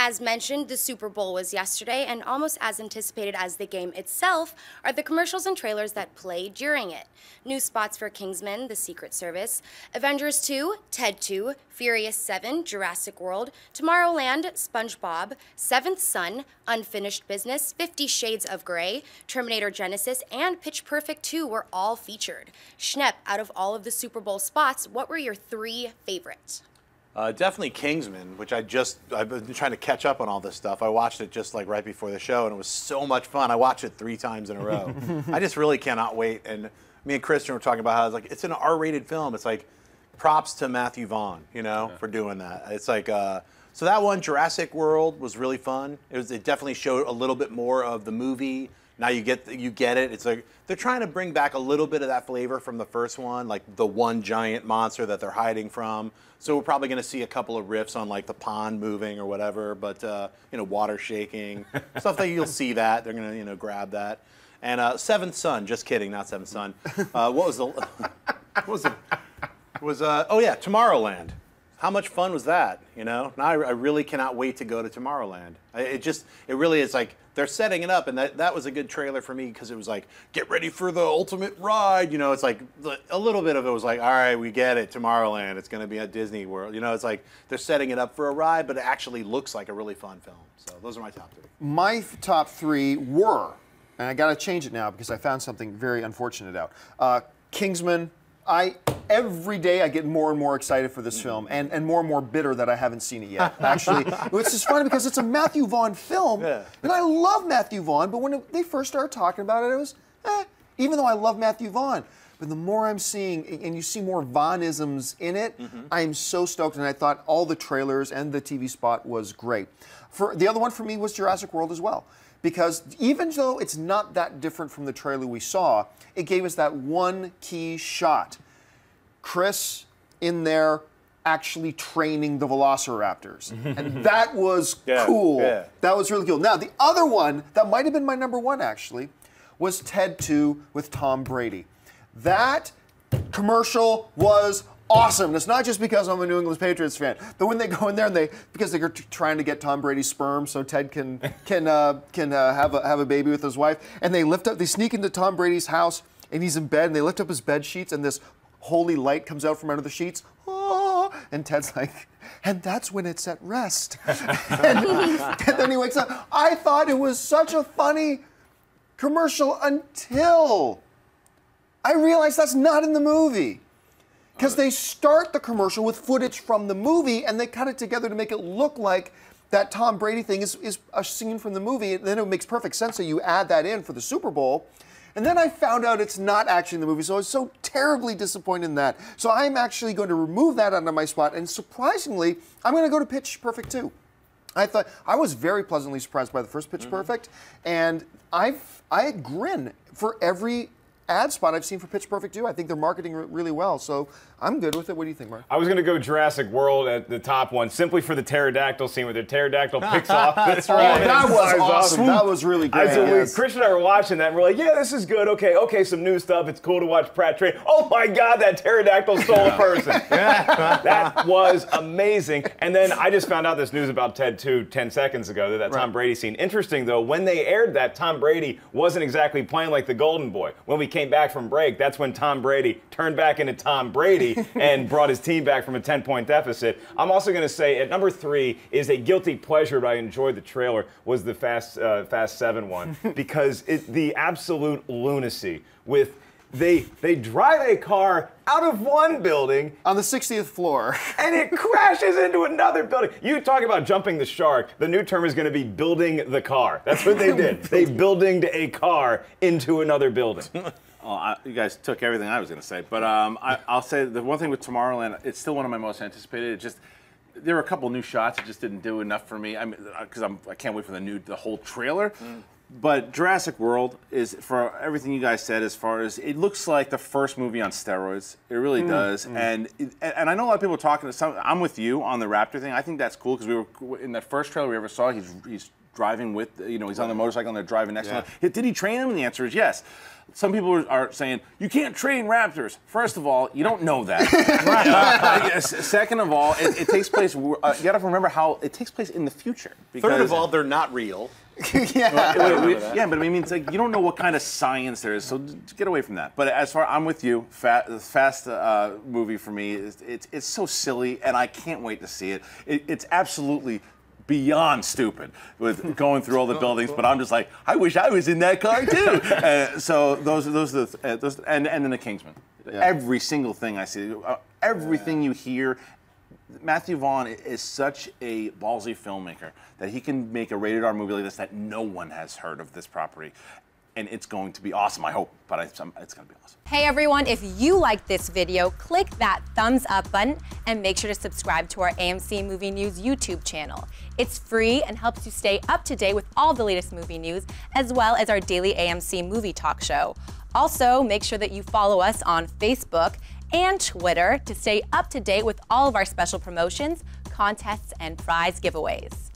As mentioned, the Super Bowl was yesterday, and almost as anticipated as the game itself are the commercials and trailers that play during it. New spots for Kingsmen, The Secret Service, Avengers 2, Ted 2, Furious 7, Jurassic World, Tomorrowland, SpongeBob, Seventh Son, Unfinished Business, 50 Shades of Grey, Terminator Genisys, and Pitch Perfect 2 were all featured. Schnepp, out of all of the Super Bowl spots, what were your 3 favorites? Definitely Kingsman, which I've been trying to catch up on all this stuff. I watched it just like right before the show, and it was so much fun. I watched it 3 times in a row. I just really cannot wait. And me and Christian were talking about how it's an R-rated film. It's like props to Matthew Vaughn, for doing that. It's like so that one, Jurassic World, was really fun. It definitely showed a little bit more of the movie. Now you get it. It's like they're trying to bring back a little bit of that flavor from the first one, like the one giant monster that they're hiding from. So we're probably going to see a couple of riffs on like the pond moving or whatever, but water shaking, stuff that you'll see that they're going to grab that. And Seventh Son, just kidding, not Seventh Son. What was the? Tomorrowland. How much fun was that? Now I really cannot wait to go to Tomorrowland. It really is like they're setting it up, and that was a good trailer for me because it was like, get ready for the ultimate ride. It's like a little bit of it was like, all right, we get it, Tomorrowland. It's going to be at Disney World. It's like they're setting it up for a ride, but it actually looks like a really fun film. So those are my top 3. My top 3 were, and I got to change it now because I found something very unfortunate out. Kingsman. Every day I get more and more excited for this film and more bitter that I haven't seen it yet. Actually, it's just funny because it's a Matthew Vaughn film, and I love Matthew Vaughn, but when they first started talking about it, it was, even though I love Matthew Vaughn. But the more I'm seeing, and you see more Vaughnisms in it, I'm so stoked, and I thought all the trailers and the TV spot was great. The other one for me was Jurassic World as well. Because even though it's not that different from the trailer we saw, it gave us that one key shot. Chris in there actually training the velociraptors. And that was cool. Yeah. That was really cool. Now, the other one, that might have been my number 1 actually, was Ted 2 with Tom Brady. That commercial was awesome. And it's not just because I'm a New England Patriots fan. But when they go in there and because they're trying to get Tom Brady's sperm so Ted can have a baby with his wife, and they sneak into Tom Brady's house and he's in bed and they lift up his bed sheets and this holy light comes out from under the sheets. Oh, and Ted's like, and that's when it's at rest. and then he wakes up. I thought it was such a funny commercial until I realized that's not in the movie. Because they start the commercial with footage from the movie and they cut it together to make it look like that Tom Brady thing is a scene from the movie. And then it makes perfect sense, so you add that in for the Super Bowl. And then I found out it's not actually in the movie, so I was so terribly disappointed in that. So I'm actually going to remove that out of my spot, and surprisingly, I'm going to go to Pitch Perfect 2. I was very pleasantly surprised by the first Pitch Perfect, and I grin for every ad spot I've seen for Pitch Perfect 2. I think they're marketing really well, so I'm good with it. What do you think, Mark? I was going to go Jurassic World at the top one, simply for the pterodactyl scene where the pterodactyl picks off. That's right. That was awesome. That was really great. Christian and I were watching that, and we're like, yeah, this is good. Okay, some new stuff. It's cool to watch Pratt train. Oh my God, that pterodactyl stole a person. That was amazing. And then I just found out this news about Ted 2 10 seconds ago, that Tom Brady scene. Interesting, though, when they aired that, Tom Brady wasn't exactly playing like the golden boy. When we came back from break, that's when Tom Brady turned back into Tom Brady and brought his team back from a 10-point deficit. I'm also going to say at number 3 is a guilty pleasure, but I enjoyed the trailer, was the Fast 7 one. Because the absolute lunacy with they drive a car out of one building on the 60th floor and it crashes into another building. You talk about jumping the shark. The new term is going to be building the car. That's what they did. They buildinged a car into another building. You guys took everything I was going to say, but I'll say the one thing with Tomorrowland, it's still one of my most anticipated. There were a couple new shots that just didn't do enough for me. Because I can't wait for the whole trailer. But Jurassic World is, for everything you guys said, as far as it looks like the first movie on steroids. It really does. And I know a lot of people are talking. I'm with you on the raptor thing. I think that's cool because we were in that first trailer we ever saw. He's driving with, he's on the motorcycle and they're driving next to him. Did he train him? And the answer is yes. Some people are saying, you can't train raptors. First of all, you don't know that. Second of all, it takes place, you gotta remember how it takes place in the future. Third of all, they're not real. Yeah. But I mean, it's like you don't know what kind of science there is, so just get away from that. But as far I'm with you, Fast movie for me, it's so silly, and I can't wait to see it. It's absolutely beyond stupid with going through all the buildings, but I'm just like, I wish I was in that car too. So those and then the Kingsmen. Yeah. Every single thing I see, everything you hear. Matthew Vaughn is such a ballsy filmmaker that he can make a rated R movie like this that no one has heard of this property. And it's going to be awesome, I hope, but it's going to be awesome. Hey everyone, if you liked this video, click that thumbs up button and make sure to subscribe to our AMC Movie News YouTube channel. It's free and helps you stay up to date with all the latest movie news, as well as our daily AMC movie talk show. Also, make sure that you follow us on Facebook and Twitter to stay up to date with all of our special promotions, contests, and prize giveaways.